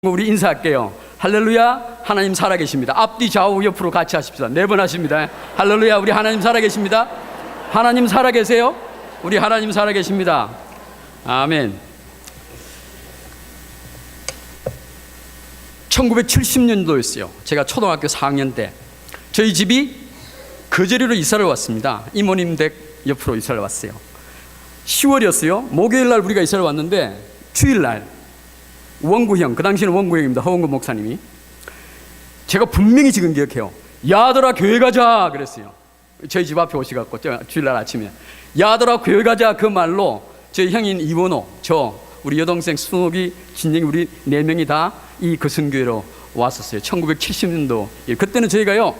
우리 인사할게요. 할렐루야, 하나님 살아계십니다. 앞뒤 좌우 옆으로 같이 하십시다. 4번 하십니다. 할렐루야, 우리 하나님 살아계십니다. 하나님 살아계세요. 우리 하나님 살아계십니다. 아멘. 1970년도였어요. 제가 초등학교 4학년 때 저희 집이 거제리로 이사를 왔습니다. 이모님 댁 옆으로 이사를 왔어요. 10월이었어요. 목요일날 우리가 이사를 왔는데 주일날 원구형, 그 당시는 원구형입니다. 허원구 목사님이. 제가 분명히 지금 기억해요. 야들아 교회 가자 그랬어요. 저희 집 앞에 오셔갖고 주일날 아침에 야들아 교회 가자 그 말로 저희 형인 이원호, 저 우리 여동생 순옥이, 진영이, 우리 4명이 다 이 거성교회로 왔었어요. 1970년도. 그때는 저희가요,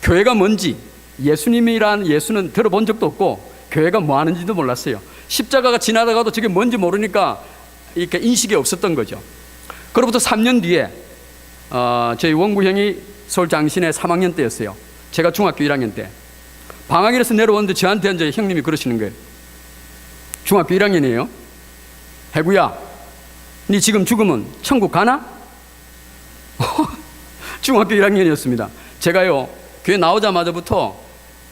교회가 뭔지, 예수님이란 예수는 들어본 적도 없고 교회가 뭐 하는지도 몰랐어요. 십자가가 지나다가도 저게 뭔지 모르니까 이렇게 인식이 없었던 거죠. 그로부터 3년 뒤에 저희 원구 형이 서울 장신의 3학년 때였어요. 제가 중학교 1학년 때 방학이라서 내려오는데 저한테 이제 형님이 그러시는 거예요. 중학교 1학년이에요. 해구야, 니 지금 죽으면 천국 가나? 중학교 1학년이었습니다. 제가요, 교회 나오자마자부터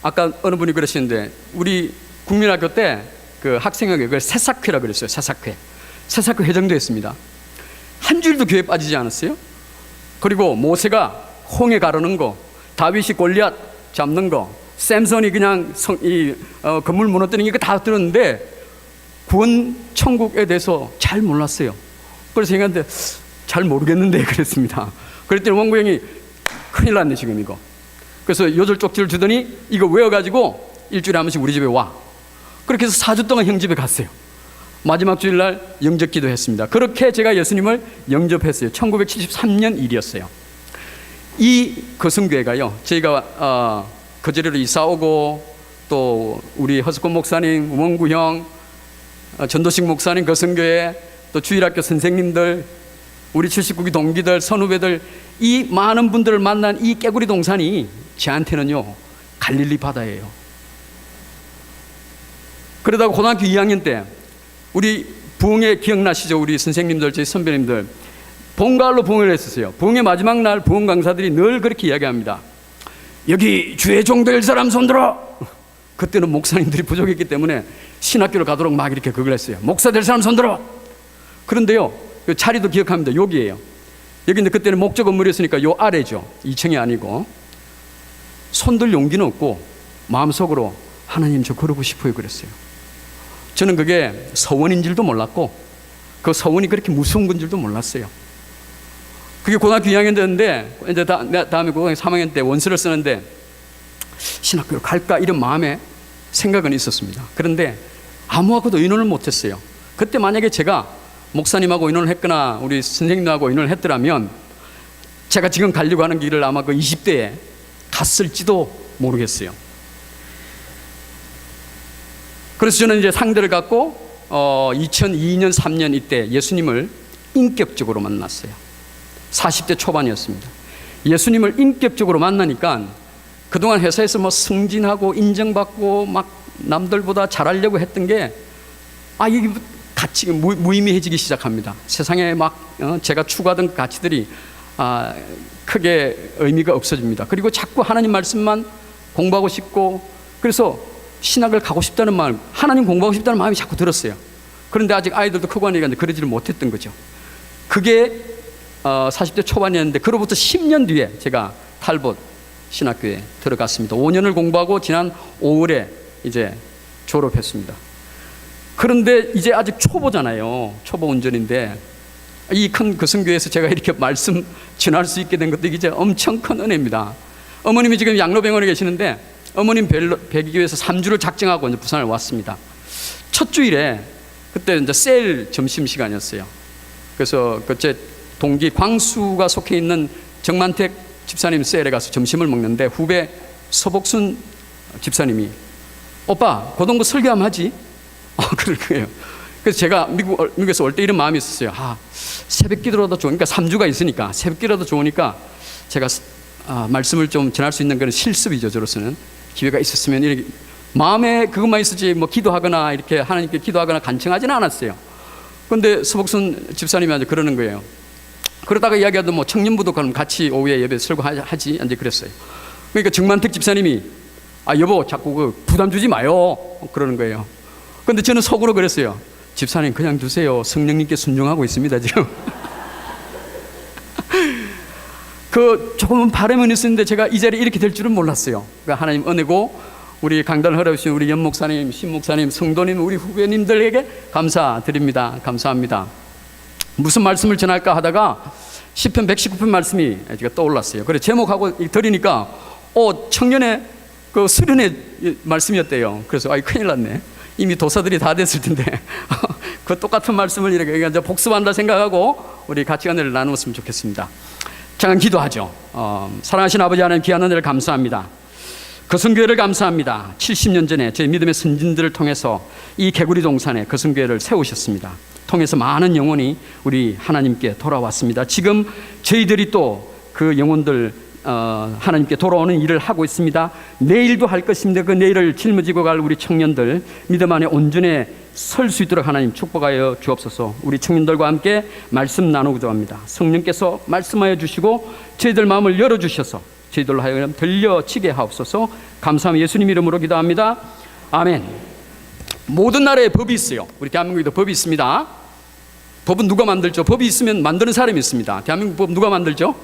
아까 어느 분이 그러시는데 우리 국민학교 때 그 학생회가 그걸 새싹회라 그랬어요. 새싹회 회장도했습니다. 한 줄도 교회에 빠지지 않았어요. 그리고 모세가 홍해 가르는 거, 다윗이 골리앗 잡는 거, 샘선이 그냥 건물 무너뜨리는 거 다 들었는데 구원 천국에 대해서 잘 몰랐어요. 그래서 생각했는데 잘 모르겠는데 그랬습니다. 그랬더니 원구 형이 큰일 났네 지금 이거. 그래서 요절 쪽지를 주더니 이거 외워가지고 일주일에 한 번씩 우리 집에 와. 그렇게 해서 4주 동안 형 집에 갔어요. 마지막 주일날 영접 기도했습니다. 그렇게 제가 예수님을 영접했어요. 1973년 일이었어요. 이 거성교회가요, 저희가 거제리로 이사오고 또 우리 허석권 목사님, 원구 형, 전도식 목사님, 거성교회, 또 주일학교 선생님들, 우리 79기 동기들, 선후배들, 이 많은 분들을 만난 이 깨구리 동산이 저한테는요 갈릴리 바다예요. 그러다가 고등학교 2학년 때 우리 부흥회 기억나시죠? 우리 선생님들, 저희 선배님들 봄가을로 부흥을 했었어요. 부흥회 마지막 날 부흥 강사들이 늘 그렇게 이야기합니다. 여기 주의 종 될 사람 손들어. 그때는 목사님들이 부족했기 때문에 신학교를 가도록 막 이렇게 그걸 했어요. 목사 될 사람 손들어. 그런데요, 그 자리도 기억합니다. 여기에요. 여기인데 그때는 목적 건물이었으니까 요 아래죠. 2층이 아니고. 손들 용기는 없고 마음속으로 하나님 저 그러고 싶어요 그랬어요. 저는 그게 서원인 줄도 몰랐고 그 서원이 그렇게 무서운 건 줄도 몰랐어요. 그게 고등학교 2학년 됐는데 이제 다음에 고등학교 3학년 때 원서를 쓰는데 신학교를 갈까 이런 마음에 생각은 있었습니다. 그런데 아무하고도 의논을 못했어요. 그때 만약에 제가 목사님하고 의논을 했거나 우리 선생님하고 의논을 했더라면 제가 지금 가려고 하는 길을 아마 그 20대에 갔을지도 모르겠어요. 그래서 저는 이제 상대를 갖고 2002년 3년 이때 예수님을 인격적으로 만났어요. 40대 초반이었습니다. 예수님을 인격적으로 만나니까 그동안 회사에서 뭐 승진하고 인정받고 막 남들보다 잘하려고 했던 게 이게 가치 무의미해지기 시작합니다. 세상에 막 제가 추구하던 가치들이 크게 의미가 없어집니다. 그리고 자꾸 하나님 말씀만 공부하고 싶고, 그래서 신학을 가고 싶다는 마음, 하나님 공부하고 싶다는 마음이 자꾸 들었어요. 그런데 아직 아이들도 크고 하니까 그러지를 못했던 거죠. 그게 40대 초반이었는데 그로부터 10년 뒤에 제가 탈봇 신학교에 들어갔습니다. 5년을 공부하고 지난 5월에 이제 졸업했습니다. 그런데 이제 아직 초보잖아요. 초보 운전인데 이 큰 거성교회에서 제가 이렇게 말씀 전할 수 있게 된 것도 이제 엄청 큰 은혜입니다. 어머님이 지금 양로병원에 계시는데 어머님 뵈기 위해서 3주를 작정하고 이제 부산을 왔습니다. 첫 주일에 그때 이제 셀 점심 시간이었어요. 그래서 제 동기 광수가 속해 있는 정만택 집사님 셀에 가서 점심을 먹는데 후배 서복순 집사님이 오빠 고등부 설교 한번 하지? 그럴 거예요. 그래서 제가 미국에서 올 때 이런 마음이 있었어요. 새벽 기도라도 좋으니까 3주가 있으니까 새벽 기도라도 좋으니까 제가 말씀을 좀 전할 수 있는 그런 실습이죠. 저로서는 기회가 있었으면 이렇게 마음에 그것만 있었지 뭐 기도하거나 이렇게 하나님께 기도하거나 간청하지는 않았어요. 그런데 서복순 집사님이 아주 그러는 거예요. 그러다가 이야기하던 뭐 청년부도 그럼 같이 오후에 예배 설교하지 이제 그랬어요. 그러니까 정만택 집사님이 여보 자꾸 그 부담 주지 마요 그러는 거예요. 근데 저는 속으로 그랬어요. 집사님 그냥 두세요. 성령님께 순종하고 있습니다 지금. 그 조금은 바람은 있었는데 제가 이 자리에 이렇게 될 줄은 몰랐어요. 그러니까 하나님 은혜고 우리 강단을 허락해주신 우리 연 목사님, 신 목사님, 성도님, 우리 후배님들에게 감사드립니다. 감사합니다. 무슨 말씀을 전할까 하다가 시편 119편 말씀이 제가 떠올랐어요. 그래 제목하고 들으니까 청년의 그 수련의 말씀이었대요. 그래서 큰일 났네. 이미 도사들이 다 됐을 텐데 그 똑같은 말씀을 이렇게 이제 복습한다 생각하고 우리 같이 은혜를 나누었으면 좋겠습니다. 잠깐 기도하죠. 사랑하신 아버지 하나님 귀한 은혜를 감사합니다. 거성교회를 감사합니다. 70년 전에 저희 믿음의 선진들을 통해서 이 개구리 동산에 거성교회를 세우셨습니다. 통해서 많은 영혼이 우리 하나님께 돌아왔습니다. 지금 저희들이 또 그 영혼들 하나님께 돌아오는 일을 하고 있습니다. 내일도 할 것입니다. 그 내일을 짊어지고 갈 우리 청년들 믿음 안에 온전히 설 수 있도록 하나님 축복하여 주옵소서. 우리 청년들과 함께 말씀 나누고자 합니다. 성령께서 말씀하여 주시고 저희들 마음을 열어주셔서 저희들로 하여금 들려치게 하옵소서. 감사하며 예수님 이름으로 기도합니다. 아멘. 모든 나라에 법이 있어요. 우리 대한민국에도 법이 있습니다. 법은 누가 만들죠? 법이 있으면 만드는 사람이 있습니다. 대한민국 법 누가 만들죠?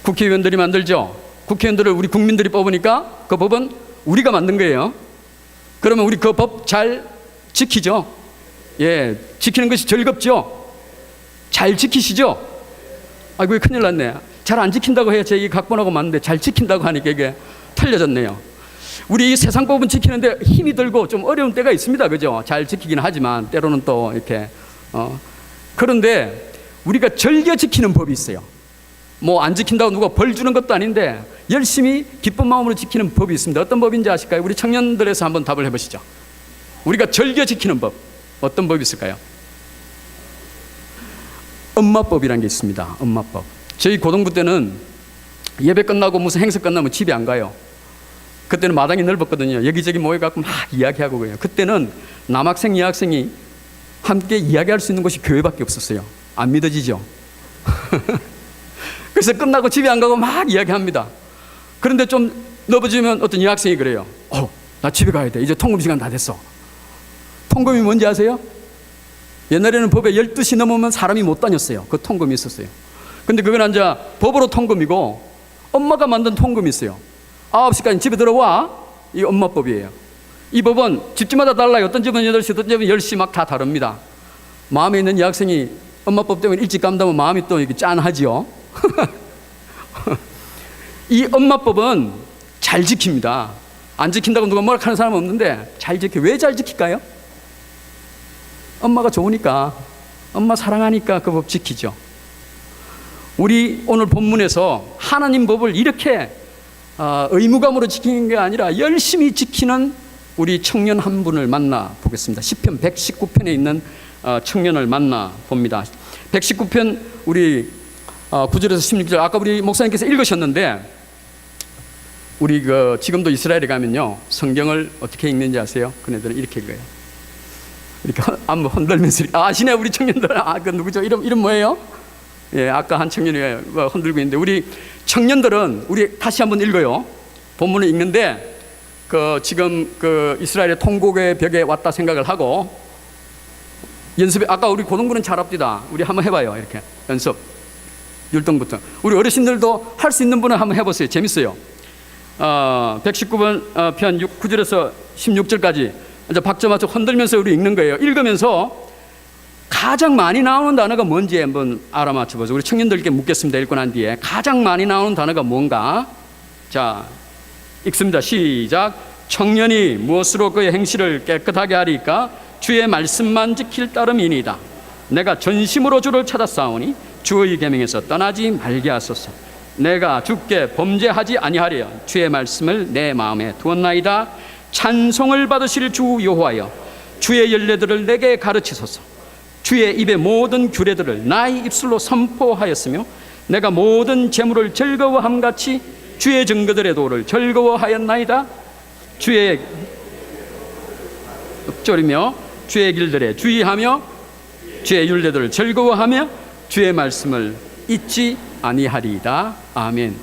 국회의원들이 만들죠. 국회의원들을 우리 국민들이 뽑으니까 그 법은 우리가 만든 거예요. 그러면 우리 그 법 잘 지키죠? 예, 지키는 것이 즐겁죠? 잘 지키시죠? 아이고 큰일 났네. 잘 안 지킨다고 해야 제 이 각본하고 맞는데 잘 지킨다고 하니까 이게 틀려졌네요. 우리 이 세상 법은 지키는데 힘이 들고 좀 어려운 때가 있습니다. 그죠? 잘 지키긴 하지만 때로는 또 이렇게 그런데 우리가 즐겨 지키는 법이 있어요. 뭐 안 지킨다고 누가 벌 주는 것도 아닌데 열심히 기쁜 마음으로 지키는 법이 있습니다. 어떤 법인지 아실까요? 우리 청년들에서 한번 답을 해보시죠. 우리가 즐겨 지키는 법 어떤 법이 있을까요? 엄마법이라는 게 있습니다. 엄마법. 저희 고등부 때는 예배 끝나고 무슨 행사 끝나면 집에 안 가요. 그때는 마당이 넓었거든요. 여기저기 모여갖고 막 이야기하고 그래요. 그때는 남학생 여학생이 함께 이야기할 수 있는 곳이 교회밖에 없었어요. 안 믿어지죠? 그래서 끝나고 집에 안 가고 막 이야기합니다. 그런데 좀 넘어지면 어떤 여학생이 그래요. 나 집에 가야 돼. 이제 통금 시간 다 됐어. 통금이 뭔지 아세요? 옛날에는 법에 12시 넘으면 사람이 못 다녔어요. 그 통금이 있었어요. 근데 그건 이제 법으로 통금이고 엄마가 만든 통금이 있어요. 9시까지 집에 들어와. 이 엄마법이에요. 이 법은 집집마다 달라요. 어떤 집은 8시, 어떤 집은 10시 막 다 다릅니다. 마음에 있는 여학생이 엄마법 때문에 일찍 간다면 마음이 또 이렇게 짠하지요. 이 엄마법은 잘 지킵니다. 안 지킨다고 누가 뭐라 하는 사람은 없는데 잘 지켜. 왜 잘 지킬까요? 엄마가 좋으니까, 엄마 사랑하니까 그 법 지키죠. 우리 오늘 본문에서 하나님 법을 이렇게 의무감으로 지키는 게 아니라 열심히 지키는 우리 청년 한 분을 만나 보겠습니다. 시편 119편에 있는 청년을 만나 봅니다. 119편 우리 9절에서 16절 아까 우리 목사님께서 읽으셨는데 우리 지금도 이스라엘에 가면요 성경을 어떻게 읽는지 아세요? 그네들은 이렇게 읽어요. 이렇게 한번 흔들면서 아시네 우리 청년들. 그 누구죠? 이름 뭐예요? 예, 아까 한 청년이 흔들고 있는데 우리 청년들은 우리 다시 한번 읽어요. 본문을 읽는데 지금 이스라엘의 통곡의 벽에 왔다 생각을 하고 연습에 아까 우리 고등부는 잘합디다. 우리 한번 해봐요. 이렇게 연습 율동부터. 우리 어르신들도 할 수 있는 분은 한번 해보세요. 재밌어요. 119번 편 9절에서 16절까지 이제 박자 맞춰 흔들면서 우리 읽는 거예요. 읽으면서 가장 많이 나오는 단어가 뭔지 한번 알아맞혀 보세요. 우리 청년들께 묻겠습니다. 읽고 난 뒤에 가장 많이 나오는 단어가 뭔가. 자, 읽습니다. 시작. 청년이 무엇으로 그의 행실을 깨끗하게 하리까? 주의 말씀만 지킬 따름이니이다. 내가 전심으로 주를 찾았사오니 주의 계명에서 떠나지 말게 하소서. 내가 주께 범죄하지 아니하려 주의 말씀을 내 마음에 두었나이다. 찬송을 받으실 주 여호와여, 주의 열례들을 내게 가르치소서. 주의 입의 모든 규례들을 나의 입술로 선포하였으며 내가 모든 재물을 즐거워함 같이 주의 증거들의 도를 즐거워하였나이다. 주의 읊조리며 주의 길들에 주의하며 주의 율례들을 즐거워하며 주의 말씀을 잊지 아니하리이다. 아멘.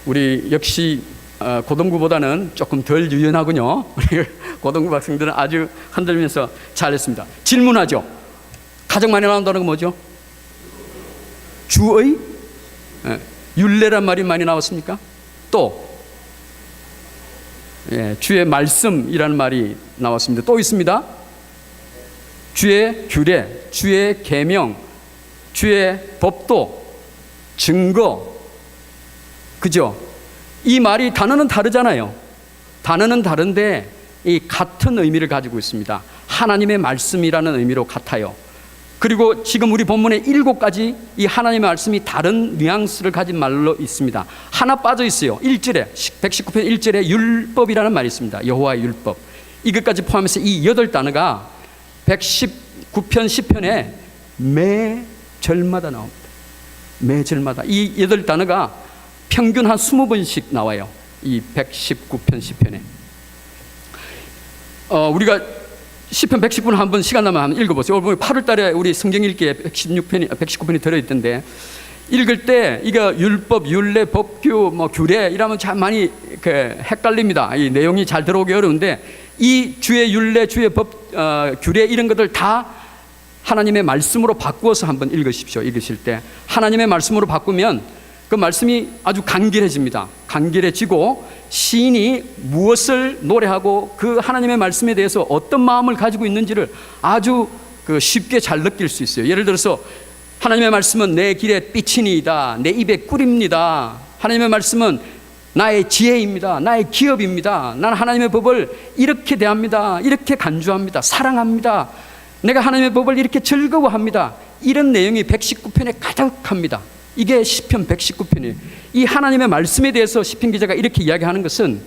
우리 역시 고등부보다는 조금 덜 유연하군요. 우리 고등부 학생들은 아주 흔들면서 잘했습니다. 질문하죠. 가장 많이 나온다는 건 뭐죠? 주의 율례란 말이 많이 나왔습니까? 또 주의 말씀이라는 말이 나왔습니다. 또 있습니다. 주의 규례, 주의 계명, 주의 법도, 증거. 그죠? 이 말이 단어는 다르잖아요. 단어는 다른데 이 같은 의미를 가지고 있습니다. 하나님의 말씀이라는 의미로 같아요. 그리고 지금 우리 본문에 7가지 이 하나님의 말씀이 다른 뉘앙스를 가진 말로 있습니다. 하나 빠져 있어요. 1절에 119편 1절에 율법이라는 말이 있습니다. 여호와의 율법. 이것까지 포함해서 이 8단어가 119편 10편에 매 절마다 나옵니다. 매 절마다 이 8단어가 평균 한 20번씩 나와요. 이 119편 10편에 우리가 10편 119편 한번 시간 나면 한번 읽어보세요. 오늘 8월 달에 우리 성경 읽기에 119편이 들어있던데 읽을 때 이거 율법, 율례, 법규, 규례 이러면 참 많이 헷갈립니다. 이 내용이 잘 들어오기 어려운데 이 주의 율례, 주의 법, 규례 이런 것들 다 하나님의 말씀으로 바꾸어서 한번 읽으십시오. 읽으실 때 하나님의 말씀으로 바꾸면 그 말씀이 아주 간결해집니다. 간결해지고 시인이 무엇을 노래하고 그 하나님의 말씀에 대해서 어떤 마음을 가지고 있는지를 아주 쉽게 잘 느낄 수 있어요. 예를 들어서 하나님의 말씀은 내 길에 빛이니이다. 내 입에 꿀입니다. 하나님의 말씀은 나의 지혜입니다. 나의 기업입니다. 나는 하나님의 법을 이렇게 대합니다. 이렇게 간주합니다. 사랑합니다. 내가 하나님의 법을 이렇게 즐거워합니다. 이런 내용이 119편에 가득합니다. 이게 시편 119편이에요. 이 하나님의 말씀에 대해서 시편 기자가 이렇게 이야기하는 것은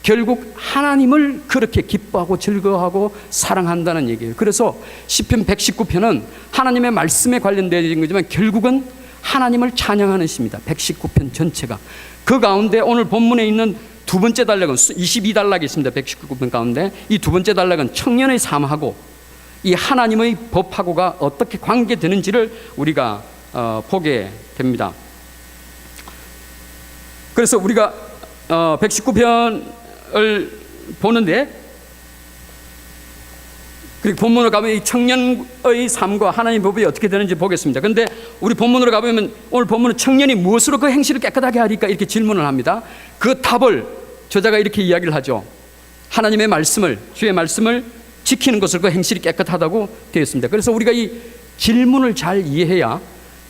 결국 하나님을 그렇게 기뻐하고 즐거워하고 사랑한다는 얘기예요. 그래서 시편 119편은 하나님의 말씀에 관련되어 거지만 결국은 하나님을 찬양하는 시입니다. 119편 전체가. 그 가운데 오늘 본문에 있는 두 번째 단락은 22단락이 있습니다. 119편 가운데 이 두 번째 단락은 청년의 삶하고 이 하나님의 법하고가 어떻게 관계되는지를 우리가 보게 됩니다. 그래서 우리가 119편을 보는데 그리고 본문으로 가면 이 청년의 삶과 하나님의 법이 어떻게 되는지 보겠습니다. 그런데 우리 본문으로 가보면 오늘 본문은 청년이 무엇으로 그 행실을 깨끗하게 하리까 이렇게 질문을 합니다. 그 답을 저자가 이렇게 이야기를 하죠. 하나님의 말씀을, 주의 말씀을 지키는 것을 그 행실이 깨끗하다고 되어 있습니다. 그래서 우리가 이 질문을 잘 이해해야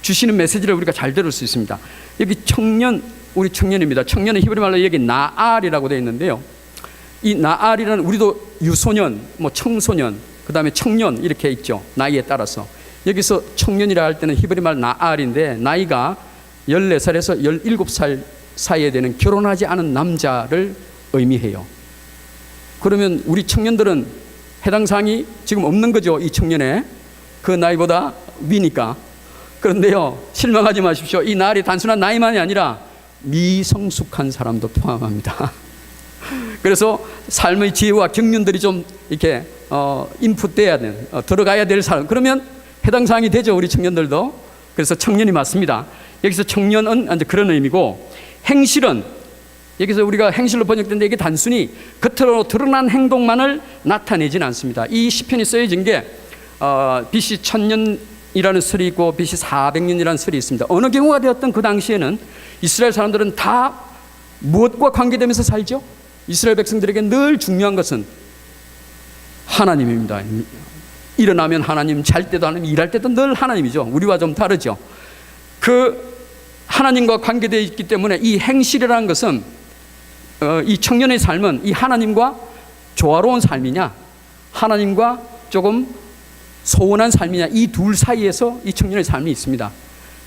주시는 메시지를 우리가 잘 들을 수 있습니다. 여기 청년, 우리 청년입니다. 청년은 히브리 말로 여기 나알이라고 되어 있는데요. 이 나알이라는 우리도 유소년, 청소년, 그 다음에 청년 이렇게 있죠. 나이에 따라서. 여기서 청년이라 할 때는 히브리 말 나알인데 나이가 14살에서 17살 사이에 되는 결혼하지 않은 남자를 의미해요. 그러면 우리 청년들은 해당 사항이 지금 없는 거죠. 이 청년의 그 나이보다 위니까. 그런데요, 실망하지 마십시오. 이 나이이 단순한 나이만이 아니라 미성숙한 사람도 포함합니다. 그래서 삶의 지혜와 경륜들이 좀 이렇게 인풋돼야 되는, 들어가야 될 사람. 그러면 해당 사항이 되죠, 우리 청년들도. 그래서 청년이 맞습니다. 여기서 청년은 이제 그런 의미고, 행실은 여기서 우리가 행실로 번역된데 이게 단순히 겉으로 드러난 행동만을 나타내지는 않습니다. 이 시편이 쓰여진 게 BC 1000년이라는 설이 있고 BC 400년이라는 설이 있습니다. 어느 경우가 되었던 그 당시에는 이스라엘 사람들은 다 무엇과 관계되면서 살죠? 이스라엘 백성들에게 늘 중요한 것은 하나님입니다. 일어나면 하나님, 잘 때도 하나님, 일할 때도 늘 하나님이죠. 우리와 좀 다르죠. 그 하나님과 관계되어 있기 때문에 이 행실이라는 것은 이 청년의 삶은 이 하나님과 조화로운 삶이냐, 하나님과 조금 소원한 삶이냐, 이 둘 사이에서 이 청년의 삶이 있습니다.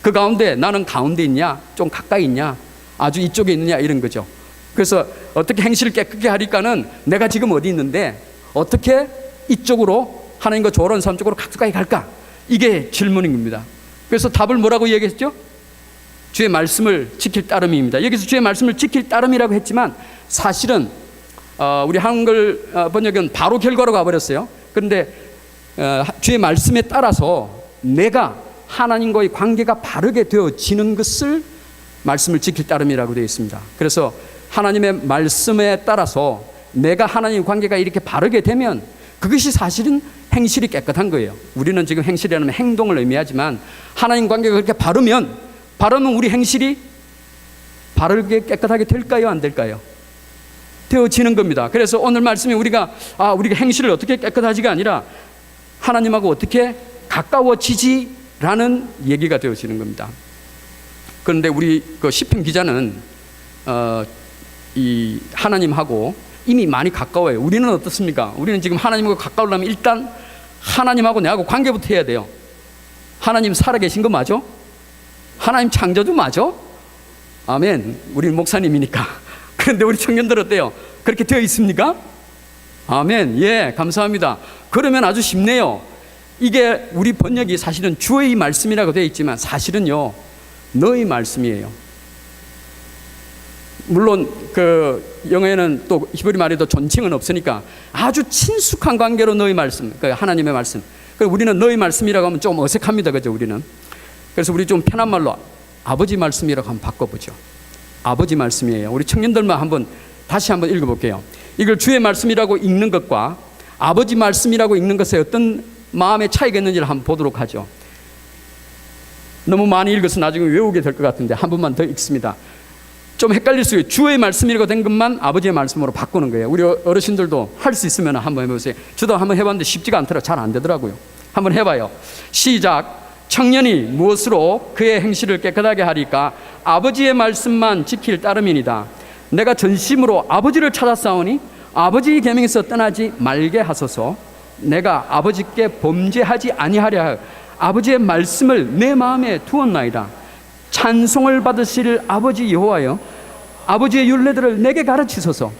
그 가운데 나는 가운데 있냐, 좀 가까이 있냐, 아주 이쪽에 있느냐, 이런 거죠. 그래서 어떻게 행실을 깨끗게 하리까는 내가 지금 어디 있는데 어떻게 이쪽으로 하나님과 조화로운 삶 쪽으로 가까이 갈까, 이게 질문인 겁니다. 그래서 답을 뭐라고 얘기했죠? 주의 말씀을 지킬 따름입니다. 여기서 주의 말씀을 지킬 따름이라고 했지만 사실은 우리 한글 번역은 바로 결과로 가버렸어요. 그런데 주의 말씀에 따라서 내가 하나님과의 관계가 바르게 되어지는 것을 말씀을 지킬 따름이라고 되어 있습니다. 그래서 하나님의 말씀에 따라서 내가 하나님 관계가 이렇게 바르게 되면 그것이 사실은 행실이 깨끗한 거예요. 우리는 지금 행실이라는 행동을 의미하지만 하나님 관계가 그렇게 바르면 우리 행실이 바르게 깨끗하게 될까요? 안 될까요? 되어지는 겁니다. 그래서 오늘 말씀이 우리가 행실을 어떻게 깨끗하지가 아니라 하나님하고 어떻게 가까워지지라는 얘기가 되어지는 겁니다. 그런데 우리 그 시편 기자는 이 하나님하고 이미 많이 가까워요. 우리는 어떻습니까? 우리는 지금 하나님하고 가까우려면 일단 하나님하고 내하고 관계부터 해야 돼요. 하나님 살아계신 거 맞아? 하나님 창조주 맞아? 아멘. 우리는 목사님이니까. 그런데 우리 청년들 어때요? 그렇게 되어 있습니까? 아멘. 예, 감사합니다. 그러면 아주 쉽네요. 이게 우리 번역이 사실은 주의 말씀이라고 되어 있지만 사실은요, 너의 말씀이에요. 물론 그 영어에는 또 히브리 말에도 존칭은 없으니까 아주 친숙한 관계로 너의 말씀, 그 하나님의 말씀. 우리는 너의 말씀이라고 하면 좀 어색합니다, 그죠? 우리는. 그래서 우리 좀 편한 말로 아버지 말씀이라고 한번 바꿔보죠. 아버지 말씀이에요. 우리 청년들만 다시 한번 읽어볼게요. 이걸 주의 말씀이라고 읽는 것과 아버지 말씀이라고 읽는 것에 어떤 마음의 차이가 있는지를 한번 보도록 하죠. 너무 많이 읽어서 나중에 외우게 될 것 같은데 한 번만 더 읽습니다. 좀 헷갈릴 수 있어요. 주의 말씀이라고 된 것만 아버지의 말씀으로 바꾸는 거예요. 우리 어르신들도 할 수 있으면 한번 해보세요. 저도 한번 해봤는데 쉽지가 않더라고요. 잘 안 되더라고요. 한번 해봐요. 시작. 청년이 무엇으로 그의 행실을 깨끗하게 하리까? 아버지의 말씀만 지킬 따름이니이다. 내가 전심으로 아버지를 찾았사오니 아버지의 계명에서 떠나지 말게 하소서. 내가 아버지께 범죄하지 아니하려 하여 아버지의 말씀을 내 마음에 두었나이다. 찬송을 받으실 아버지 여호와여, 아버지의 율례들을 내게 가르치소서.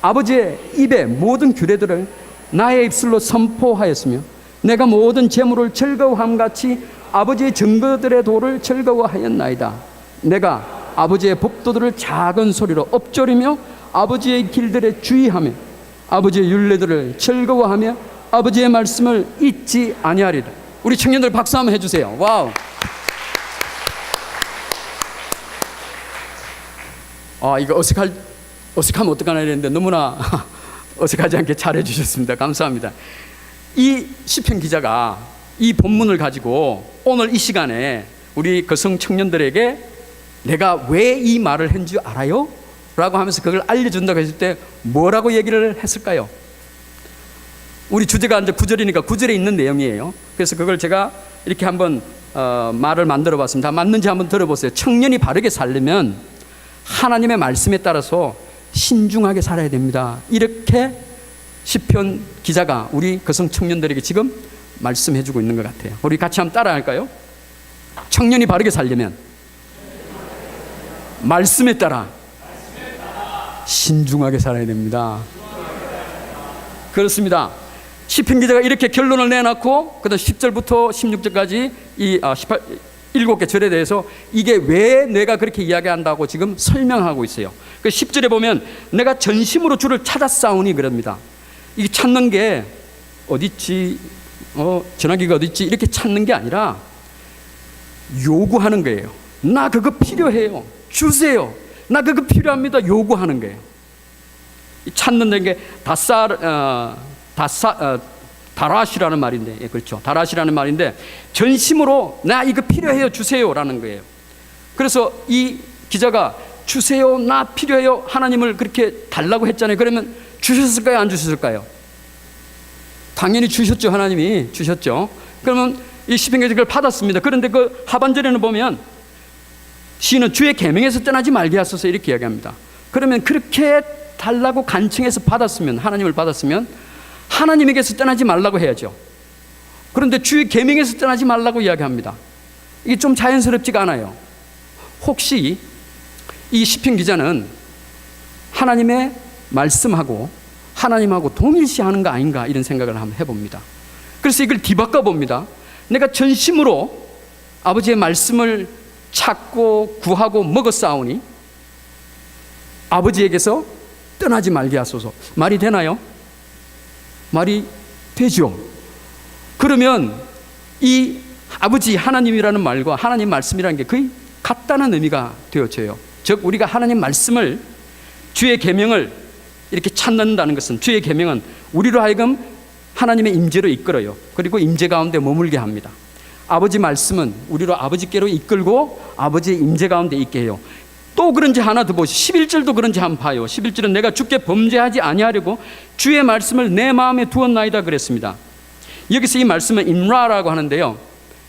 아버지의 입의 모든 규례들을 나의 입술로 선포하였으며 내가 모든 재물을 즐거워함 같이 아버지의 증거들의 도를 즐거워하였나이다. 내가 아버지의 법도들을 작은 소리로 엎조리며 아버지의 길들에 주의하며 아버지의 율례들을 즐거워하며 아버지의 말씀을 잊지 아니하리라. 우리 청년들 박수 한번 해주세요. 와우. 이거 어색하면 어떡하나 이랬는데 너무나 어색하지 않게 잘해 주셨습니다. 감사합니다. 이 시편 기자가 이 본문을 가지고 오늘 이 시간에 우리 거성 청년들에게 내가 왜 이 말을 한 줄 알아요? 라고 하면서 그걸 알려준다고 했을 때 뭐라고 얘기를 했을까요? 우리 주제가 이제 9절이니까 9절에 있는 내용이에요. 그래서 그걸 제가 이렇게 한번 말을 만들어 봤습니다. 맞는지 한번 들어보세요. 청년이 바르게 살려면 하나님의 말씀에 따라서 신중하게 살아야 됩니다. 이렇게 시편 기자가 우리 거성 청년들에게 지금 말씀해 주고 있는 것 같아요. 우리 같이 한번 따라 할까요? 청년이 바르게 살려면 말씀에 따라 신중하게 살아야 됩니다. 그렇습니다. 시편 기자가 이렇게 결론을 내놓고 그다음 10절부터 16절까지 이 7개 절에 대해서 이게 왜 내가 그렇게 이야기한다고 지금 설명하고 있어요. 그 10절에 보면 내가 전심으로 주를 찾았사오니 그럽니다. 이게 찾는 게 어딨지, 전화기가 어딨지 이렇게 찾는 게 아니라 요구하는 거예요. 나 그거 필요해요. 주세요. 나 그거 필요합니다. 요구하는 거예요. 찾는 게 다라시라는 말인데, 예, 그렇죠. 다라시라는 말인데 전심으로 나 이거 필요해요. 주세요라는 거예요. 그래서 이 기자가 주세요. 나 필요해요. 하나님을 그렇게 달라고 했잖아요. 그러면 주셨을까요? 안 주셨을까요? 당연히 주셨죠. 하나님이 주셨죠. 그러면 이 시편 기자가 그걸 받았습니다. 그런데 그 하반절에는 보면 시인은 주의 계명에서 떠나지 말게 하소서 이렇게 이야기합니다. 그러면 그렇게 달라고 간청해서 받았으면, 하나님을 받았으면 하나님에게서 떠나지 말라고 해야죠. 그런데 주의 계명에서 떠나지 말라고 이야기합니다. 이게 좀 자연스럽지가 않아요. 혹시 이 시편 기자는 하나님의 말씀하고 하나님하고 동일시하는 거 아닌가 이런 생각을 한번 해봅니다. 그래서 이걸 뒤바꿔 봅니다. 내가 전심으로 아버지의 말씀을 찾고 구하고 먹었사오니 아버지에게서 떠나지 말게 하소서. 말이 되나요? 말이 되죠. 그러면 이 아버지 하나님이라는 말과 하나님 말씀이라는 게 거의 같다는 의미가 되어져요. 즉 우리가 하나님 말씀을, 주의 계명을 이렇게 찾는다는 것은, 주의 계명은 우리로 하여금 하나님의 임재로 이끌어요. 그리고 임재 가운데 머물게 합니다. 아버지 말씀은 우리로 아버지께로 이끌고 아버지의 임재 가운데 있게 해요. 또 그런지 하나 더 보시죠. 11절도 그런지 한번 봐요. 11절은 내가 주께 범죄하지 아니하려고 주의 말씀을 내 마음에 두었나이다 그랬습니다. 여기서 이 말씀은 임라라고 하는데요,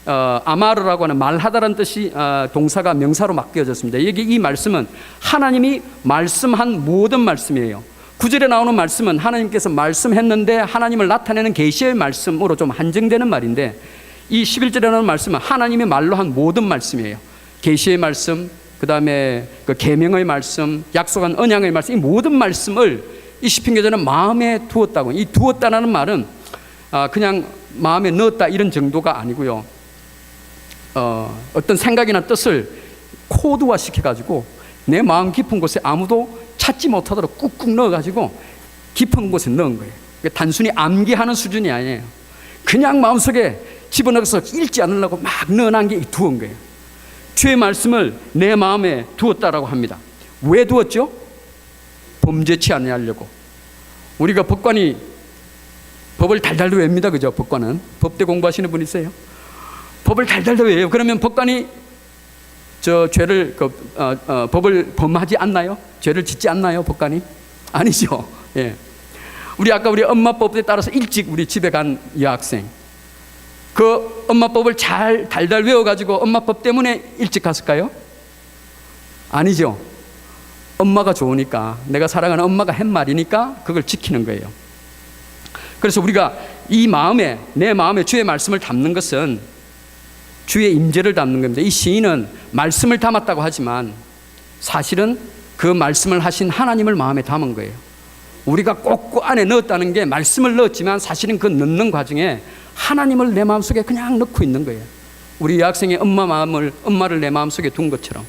아마르라고 하는 말하다라는 뜻이 동사가 명사로 바뀌어졌습니다. 여기 이 말씀은 하나님이 말씀한 모든 말씀이에요. 9절에 나오는 말씀은 하나님께서 말씀했는데 하나님을 나타내는 계시의 말씀으로 좀 한정되는 말인데, 이 11절에 나오는 말씀은 하나님이 말로 한 모든 말씀이에요. 계시의 말씀, 그 다음에 그 계명의 말씀, 약속한 언약의 말씀, 이 모든 말씀을 이 시편기자는 마음에 두었다고. 이 두었다라는 말은 그냥 마음에 넣었다 이런 정도가 아니고요, 어떤 생각이나 뜻을 코드화 시켜가지고 내 마음 깊은 곳에 아무도 찾지 못하도록 꾹꾹 넣어가지고 깊은 곳에 넣은 거예요. 단순히 암기하는 수준이 아니에요. 그냥 마음속에 집어넣어서 읽지 않으려고 막 넣어놓은 게 두은 거예요. 주의 말씀을 내 마음에 두었다라고 합니다. 왜 두었죠? 범죄치 아니하려고. 우리가 법관이 법을 달달도 외웁니다. 그죠? 법관은 법대 공부하시는 분 있어요? 법을 달달도 외워요. 그러면 법관이 저 죄를 법을 범하지 않나요? 죄를 짓지 않나요? 법관이? 아니죠. 예. 우리 아까 우리 엄마법에 따라서 일찍 우리 집에 간 여학생, 그 엄마법을 잘 달달 외워가지고 엄마법 때문에 일찍 갔을까요? 아니죠. 엄마가 좋으니까, 내가 사랑하는 엄마가 한 말이니까 그걸 지키는 거예요. 그래서 우리가 이 마음에, 내 마음에 주의 말씀을 담는 것은 주의 임재를 담는 겁니다. 이 시인은 말씀을 담았다고 하지만 사실은 그 말씀을 하신 하나님을 마음에 담은 거예요. 우리가 꼭 그 안에 넣었다는 게, 말씀을 넣었지만 사실은 그 넣는 과정에 하나님을 내 마음속에 그냥 넣고 있는 거예요. 우리 여학생의 엄마를 내 마음속에 둔 것처럼.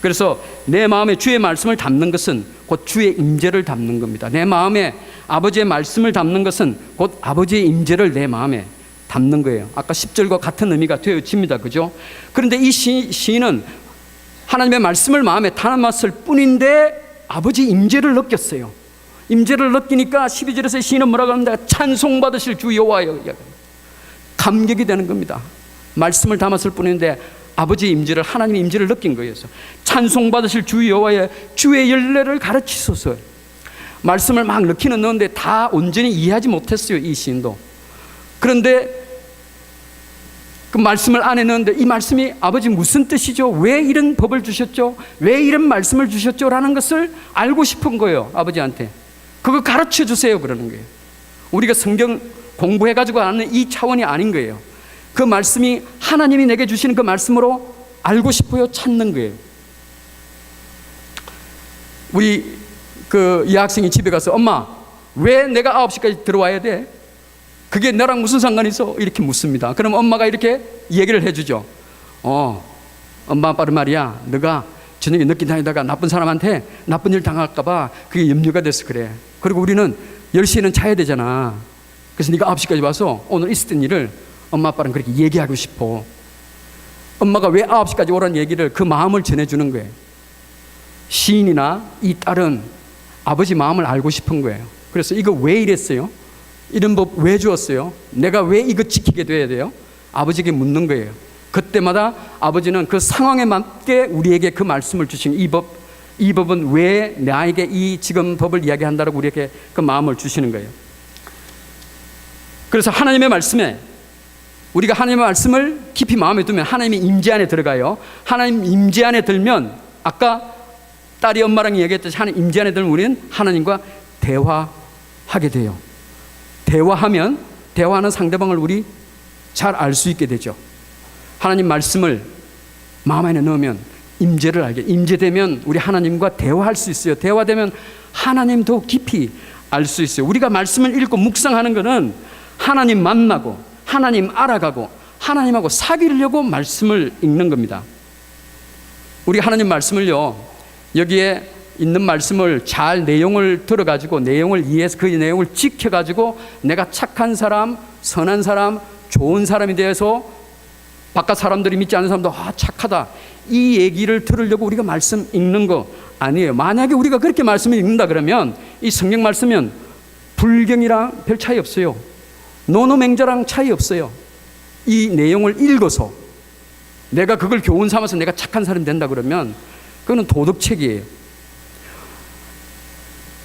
그래서 내 마음에 주의 말씀을 담는 것은 곧 주의 임재를 담는 겁니다. 내 마음에 아버지의 말씀을 담는 것은 곧 아버지의 임재를 내 마음에 담는 거예요. 아까 10절과 같은 의미가 되어집니다. 그죠? 그런데 이 시인은 하나님의 말씀을 마음에 담았을 뿐인데 아버지 임재를 느꼈어요. 임재를 느끼니까 12절에서 시인은 뭐라고 합니다? 찬송받으실 주 여호와여. 감격이 되는 겁니다. 말씀을 담았을 뿐인데 아버지의 임재를, 하나님의 임재를 느낀 거예요. 찬송받으실 주 여호와여, 주의 열례를 가르치소서. 말씀을 막 넣는데 다 온전히 이해하지 못했어요, 이 시인도. 그런데 그 말씀을 안에 넣는데 이 말씀이 아버지 무슨 뜻이죠? 왜 이런 법을 주셨죠? 왜 이런 말씀을 주셨죠? 라는 것을 알고 싶은 거예요, 아버지한테. 그거 가르쳐 주세요, 그러는 거예요. 우리가 성경 공부해가지고 아는 이 차원이 아닌 거예요. 그 말씀이 하나님이 내게 주시는 그 말씀으로 알고 싶어요, 찾는 거예요. 우리 그 여학생이 집에 가서 엄마, 왜 내가 9시까지 들어와야 돼? 그게 너랑 무슨 상관이 있어? 이렇게 묻습니다. 그럼 엄마가 이렇게 얘기를 해주죠. 엄마 아빠는 말이야, 너가 저녁에 늦게 다니다가 나쁜 사람한테 나쁜 일 당할까 봐 그게 염려가 돼서 그래. 그리고 우리는 10시에는 자야 되잖아. 그래서 네가 9시까지 와서 오늘 있었던 일을 엄마 아빠랑 그렇게 얘기하고 싶어. 엄마가 왜 9시까지 오라는 얘기를, 그 마음을 전해주는 거예요. 시인이나 이 딸은 아버지 마음을 알고 싶은 거예요. 그래서 이거 왜 이랬어요? 이런 법 왜 주었어요? 내가 왜 이거 지키게 돼야 돼요? 아버지에게 묻는 거예요. 그때마다 아버지는 그 상황에 맞게 우리에게 그 말씀을 주신 이 법은 왜 나에게 이 지금 법을 이야기한다고 우리에게 그 마음을 주시는 거예요. 그래서 하나님의 말씀에, 우리가 하나님의 말씀을 깊이 마음에 두면 하나님의 임재 안에 들어가요. 하나님 임재 안에 들면, 아까 딸이 엄마랑 얘기했듯이 하나님 임재 안에 들면 우리는 하나님과 대화하게 돼요. 대화하는 상대방을 우리 잘 알 수 있게 되죠. 하나님 말씀을 마음 안에 넣으면 임재를 알게, 임재되면 우리 하나님과 대화할 수 있어요. 대화되면 하나님 더 깊이 알 수 있어요. 우리가 말씀을 읽고 묵상하는 것은 하나님 만나고 하나님 알아가고 하나님하고 사귀려고 말씀을 읽는 겁니다. 우리 하나님 말씀을요, 여기에 있는 말씀을 잘 내용을 들어가지고 내용을 이해해서 그 내용을 지켜가지고 내가 착한 사람, 선한 사람, 좋은 사람이 되어서 바깥 사람들이 믿지 않는 사람도 착하다, 이 얘기를 들으려고 우리가 말씀 읽는 거 아니에요. 만약에 우리가 그렇게 말씀을 읽는다 그러면 이 성경 말씀은 불경이랑 별 차이 없어요. 노노맹자랑 차이 없어요. 이 내용을 읽어서 내가 그걸 교훈 삼아서 내가 착한 사람이 된다 그러면 그거는 도덕책이에요.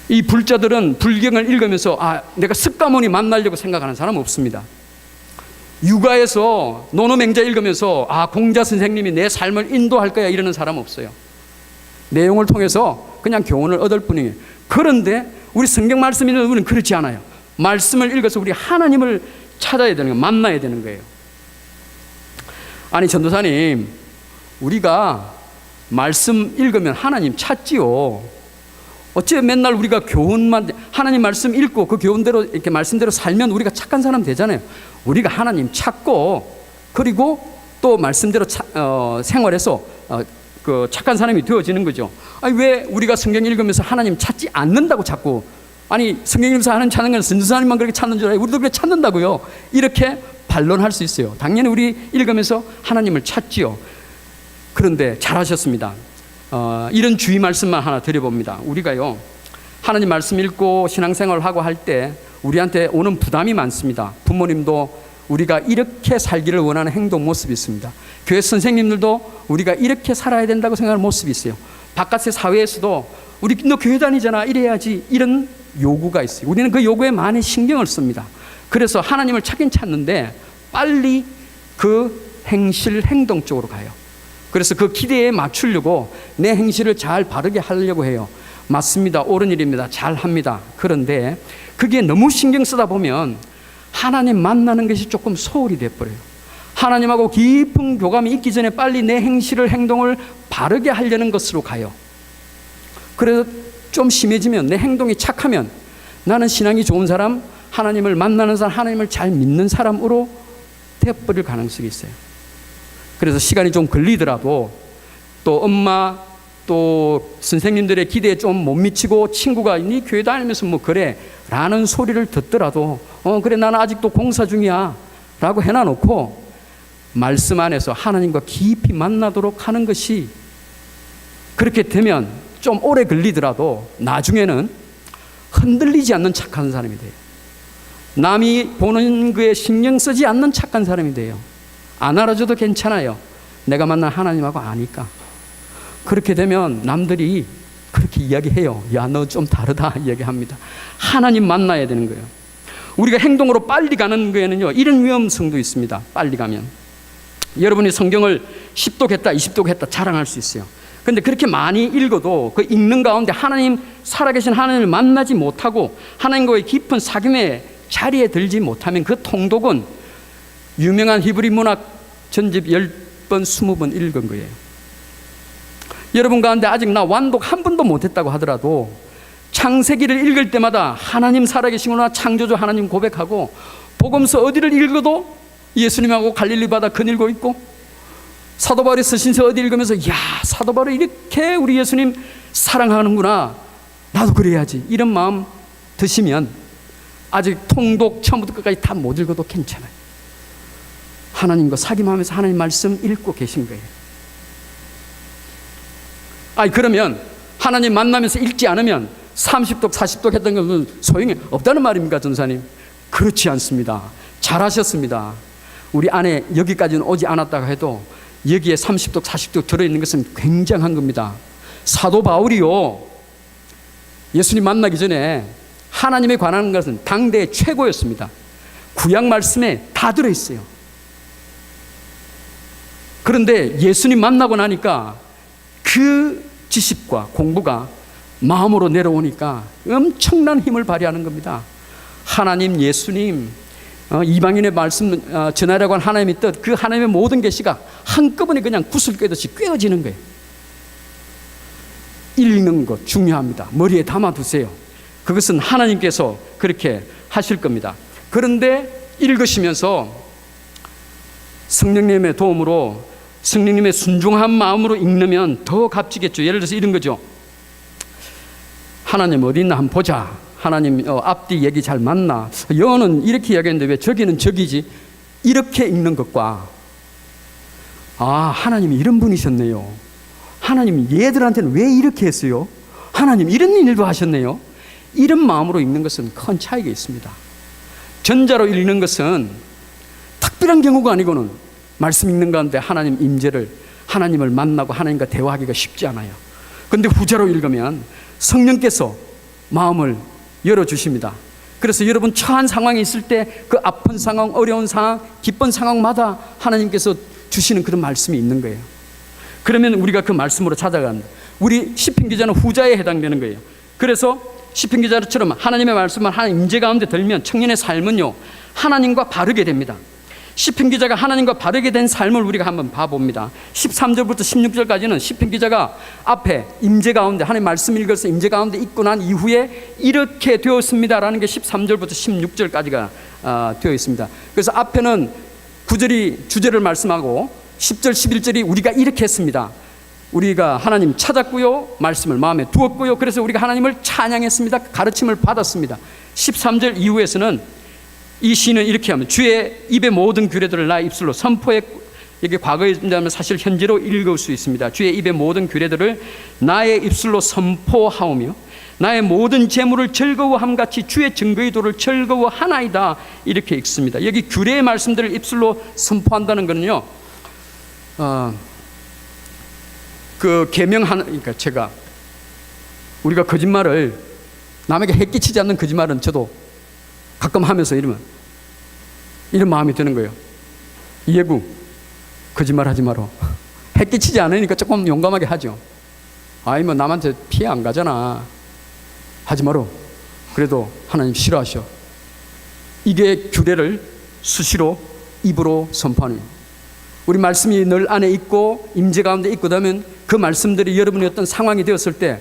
이 불자들은 불경을 읽으면서 내가 습가모니 만나려고 생각하는 사람은 없습니다. 육아에서 노노맹자 읽으면서 공자 선생님이 내 삶을 인도할 거야 이러는 사람은 없어요. 내용을 통해서 그냥 교훈을 얻을 뿐이에요. 그런데 우리 성경 말씀 읽는 우리는 그렇지 않아요. 말씀을 읽어서 우리 하나님을 찾아야 되는 거예요. 만나야 되는 거예요. 아니 전도사님, 우리가 말씀 읽으면 하나님 찾지요. 어째 맨날 우리가 교훈만, 하나님 말씀 읽고 그 교훈대로 이렇게 말씀대로 살면 우리가 착한 사람 되잖아요. 우리가 하나님 찾고 그리고 또 말씀대로 생활해서 그 착한 사람이 되어지는 거죠. 아니 왜 우리가 성경 읽으면서 하나님 찾지 않는다고 자꾸, 아니 성경 읽으면서 하나님 찾는 건 선지자님만 그렇게 찾는 줄 알아요. 우리도 그렇게 찾는다고요. 이렇게 반론할 수 있어요. 당연히 우리 읽으면서 하나님을 찾지요. 그런데 잘하셨습니다. 이런 주의 말씀만 하나 드려봅니다. 우리가요, 하나님 말씀 읽고 신앙생활을 하고 할 때 우리한테 오는 부담이 많습니다. 부모님도 우리가 이렇게 살기를 원하는 행동 모습이 있습니다. 교회 선생님들도 우리가 이렇게 살아야 된다고 생각하는 모습이 있어요. 바깥의 사회에서도 너 교회 다니잖아, 이래야지, 이런 요구가 있어요. 우리는 그 요구에 많이 신경을 씁니다. 그래서 하나님을 찾긴 찾는데 빨리 그 행실, 행동 쪽으로 가요. 그래서 그 기대에 맞추려고 내 행실을 잘 바르게 하려고 해요. 맞습니다. 옳은 일입니다. 잘합니다. 그런데 그게 너무 신경 쓰다 보면 하나님 만나는 것이 조금 소홀히 돼버려요. 하나님하고 깊은 교감이 있기 전에 빨리 내 행실을, 행동을 바르게 하려는 것으로 가요. 그래서 좀 심해지면, 내 행동이 착하면 나는 신앙이 좋은 사람, 하나님을 만나는 사람, 하나님을 잘 믿는 사람으로 되어버릴 가능성이 있어요. 그래서 시간이 좀 걸리더라도 또 엄마 또 선생님들의 기대에 좀 못 미치고 친구가 네 교회 다니면서 뭐 그래 라는 소리를 듣더라도 그래 나는 아직도 공사 중이야 라고 해놔놓고 말씀 안에서 하나님과 깊이 만나도록 하는 것이, 그렇게 되면 좀 오래 걸리더라도 나중에는 흔들리지 않는 착한 사람이 돼요. 남이 보는 거에 신경 쓰지 않는 착한 사람이 돼요. 안 알아줘도 괜찮아요. 내가 만난 하나님하고 아니까. 그렇게 되면 남들이 그렇게 이야기해요. 야, 너 좀 다르다 이야기합니다. 하나님 만나야 되는 거예요. 우리가 행동으로 빨리 가는 거에는요, 이런 위험성도 있습니다. 빨리 가면 여러분이 성경을 10독 했다 20독 했다 자랑할 수 있어요. 그런데 그렇게 많이 읽어도 그 읽는 가운데 하나님, 살아계신 하나님을 만나지 못하고 하나님과의 깊은 사귐의 자리에 들지 못하면 그 통독은 유명한 히브리 문학 전집 10번 20번 읽은 거예요. 여러분 가운데 아직 나 완독 한 번도 못했다고 하더라도 창세기를 읽을 때마다 하나님 살아계시구나, 창조주 하나님 고백하고, 복음서 어디를 읽어도 예수님하고 갈릴리 바다 거닐고 있고, 사도 바울이 서신서 어디 읽으면서 야, 사도 바울이 이렇게 우리 예수님 사랑하는구나, 나도 그래야지, 이런 마음 드시면 아직 통독 처음부터 끝까지 다 못 읽어도 괜찮아요. 하나님과 사귐하면서 하나님 말씀 읽고 계신 거예요. 그러면 하나님 만나면서 읽지 않으면 30독 40독 했던 것은 소용이 없다는 말입니까, 전사님? 그렇지 않습니다. 잘하셨습니다. 우리 안에 여기까지는 오지 않았다고 해도 여기에 30독 40독 들어있는 것은 굉장한 겁니다. 사도 바울이요, 예수님 만나기 전에 하나님에 관한 것은 당대의 최고였습니다. 구약 말씀에 다 들어있어요. 그런데 예수님 만나고 나니까 그 지식과 공부가 마음으로 내려오니까 엄청난 힘을 발휘하는 겁니다. 하나님, 예수님, 이방인의 말씀 전하려고 한 하나님의 뜻, 그 하나님의 모든 계시가 한꺼번에 그냥 구슬 꿰듯이 꿰어지는 거예요. 읽는 것 중요합니다. 머리에 담아두세요. 그것은 하나님께서 그렇게 하실 겁니다. 그런데 읽으시면서 성령님의 도움으로, 성령님의 순종한 마음으로 읽으면 더 값지겠죠. 예를 들어서 이런 거죠. 하나님 어디 있나 한번 보자. 하나님 앞뒤 얘기 잘 맞나. 영어는 이렇게 이야기했는데 왜 저기는 저기지. 이렇게 읽는 것과 아, 하나님이 이런 분이셨네요. 하나님 얘들한테는 왜 이렇게 했어요? 하나님 이런 일도 하셨네요. 이런 마음으로 읽는 것은 큰 차이가 있습니다. 전자로 읽는 것은 특별한 경우가 아니고는 말씀 읽는 가운데 하나님 임재를, 하나님을 만나고 하나님과 대화하기가 쉽지 않아요. 그런데 후자로 읽으면 성령께서 마음을 열어주십니다. 그래서 여러분 처한 상황이 있을 때 그 아픈 상황, 어려운 상황, 기쁜 상황마다 하나님께서 주시는 그런 말씀이 있는 거예요. 그러면 우리가 그 말씀으로 찾아갑니다. 우리 시편 기자는 후자에 해당되는 거예요. 그래서 시편 기자처럼 하나님의 말씀을 하나님 임재 가운데 들면 청년의 삶은요, 하나님과 바르게 됩니다. 시편 기자가 하나님과 바르게 된 삶을 우리가 한번 봐봅니다. 13절부터 16절까지는 시편 기자가 앞에 임재 가운데 하나님 말씀 읽어서 임재 가운데 있고 난 이후에 이렇게 되었습니다라는 게 13절부터 16절까지가 되어 있습니다. 그래서 앞에는 9절이 주제를 말씀하고 10절 11절이 우리가 이렇게 했습니다. 우리가 하나님 찾았고요, 말씀을 마음에 두었고요, 그래서 우리가 하나님을 찬양했습니다, 가르침을 받았습니다. 13절 이후에서는 이 시는 이렇게 하면 주의 입의 모든 규례들을 나의 입술로 선포했고, 이게 과거이라면 사실 현재로 읽을 수 있습니다. 주의 입의 모든 규례들을 나의 입술로 선포하오며 나의 모든 재물을 즐거워함같이 주의 증거의 도를 즐거워하나이다, 이렇게 읽습니다. 여기 규례의 말씀들을 입술로 선포한다는 것은요, 그 계명하는, 그러니까 제가 우리가 거짓말을, 남에게 해끼치지 않는 거짓말은 저도 가끔 하면서 이런 마음이 드는 거예요. 예구, 거짓말 하지 마라. 해끼치지 않으니까 조금 용감하게 하죠. 아이 뭐 남한테 피해 안 가잖아, 하지 마라. 그래도 하나님 싫어하셔. 이게 규례를 수시로 입으로 선포하는 거예요. 우리 말씀이 늘 안에 있고 임재 가운데 있고 하면 그 말씀들이 여러분의 어떤 상황이 되었을 때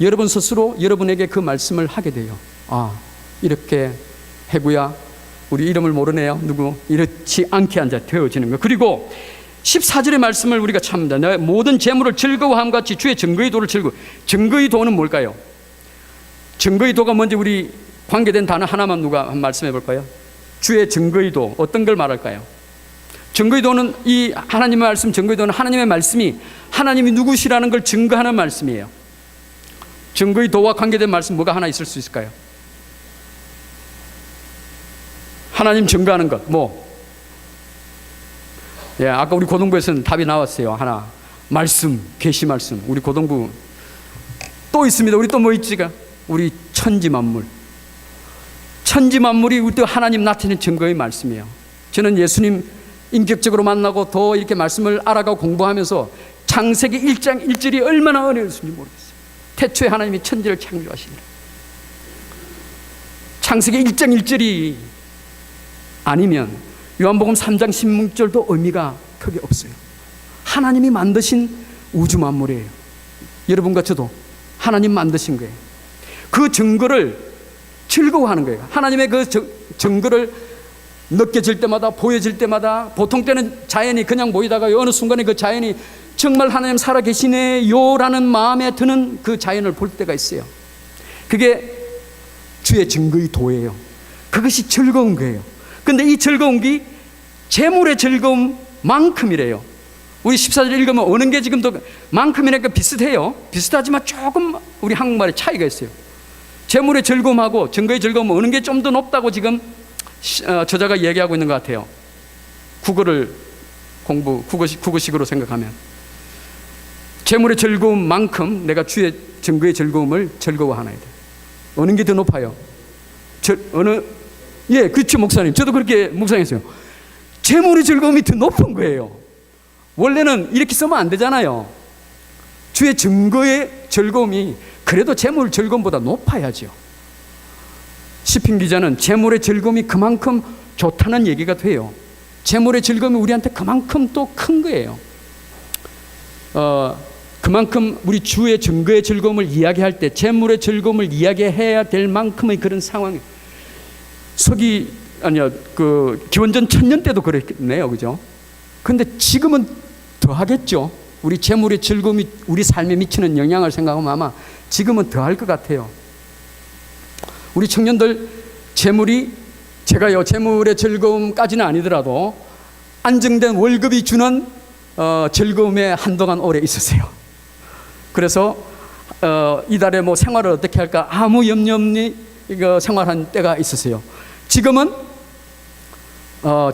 여러분 스스로 여러분에게 그 말씀을 하게 돼요. 아, 이렇게 해구야, 우리 이름을 모르네요, 누구, 이렇지 않게 앉아 되어지는 거예요. 그리고 14절의 말씀을 우리가 참다. 내 모든 재물을 즐거워함 같이 주의 증거의 도를 즐거워. 증거의 도는 뭘까요? 증거의 도가 뭔지 우리 관계된 단어 하나만 누가 한 말씀해 볼까요? 주의 증거의 도, 어떤 걸 말할까요? 증거의 도는, 이 하나님의 말씀, 증거의 도는 하나님의 말씀이 하나님이 누구시라는 걸 증거하는 말씀이에요. 증거의 도와 관계된 말씀 뭐가 하나 있을 수 있을까요? 하나님 증거하는 것, 뭐? 예, 아까 우리 고등부에서는 답이 나왔어요. 하나, 말씀, 계시 말씀. 우리 고등부 또 있습니다. 우리 또 뭐 있지가? 우리 천지 만물. 천지 만물이 우리 또 하나님 나타내는 증거의 말씀이에요. 저는 예수님 인격적으로 만나고 더 이렇게 말씀을 알아가고 공부하면서 창세기 1장 1절이 얼마나 어려웠는지 모르겠어요. 태초에 하나님이 천지를 창조하시니라. 창세기 1장 1절이 아니면 요한복음 3장 16절도 의미가 크게 없어요. 하나님이 만드신 우주 만물이에요. 여러분과 저도 하나님 만드신 거예요. 그 증거를 즐거워하는 거예요. 하나님의 그 증거를 느껴질 때마다, 보여질 때마다, 보통 때는 자연이 그냥 보이다가 어느 순간에 그 자연이 정말 하나님 살아계시네요 라는 마음에 드는 그 자연을 볼 때가 있어요. 그게 주의 증거의 도예요. 그것이 즐거운 거예요. 근데 이 즐거운 게 재물의 즐거움만큼이래요. 우리 14절 읽으면 어느 게 지금 더 만큼이니까 비슷해요. 비슷하지만 조금 우리 한국말에 차이가 있어요. 재물의 즐거움하고 증거의 즐거움은 어느 게 좀 더 높다고 지금 저자가 얘기하고 있는 것 같아요. 국어를 국어식으로 생각하면 재물의 즐거움만큼 내가 주의 증거의 즐거움을 즐거워하나이다. 어느 게 더 높아요? 예, 그렇죠, 목사님. 저도 그렇게 묵상했어요. 재물의 즐거움이 더 높은 거예요. 원래는 이렇게 쓰면 안 되잖아요. 주의 증거의 즐거움이 그래도 재물 즐거움보다 높아야죠. 시편 기자는 재물의 즐거움이 그만큼 좋다는 얘기가 돼요. 재물의 즐거움이 우리한테 그만큼 또 큰 거예요. 그만큼 우리 주의 증거의 즐거움을 이야기할 때 재물의 즐거움을 이야기해야 될 만큼의 그런 상황이, 기원전 1000년 때도 그랬네요, 그죠? 근데 지금은 더 하겠죠. 우리 재물의 즐거움이 우리 삶에 미치는 영향을 생각하면 아마 지금은 더 할 것 같아요. 우리 청년들 재물이, 제가요, 재물의 즐거움까지는 아니더라도 안정된 월급이 주는 즐거움에 한동안 오래 있었어요. 그래서 이달에 뭐 생활을 어떻게 할까 아무 염려 없이 생활한 때가 있었어요. 지금은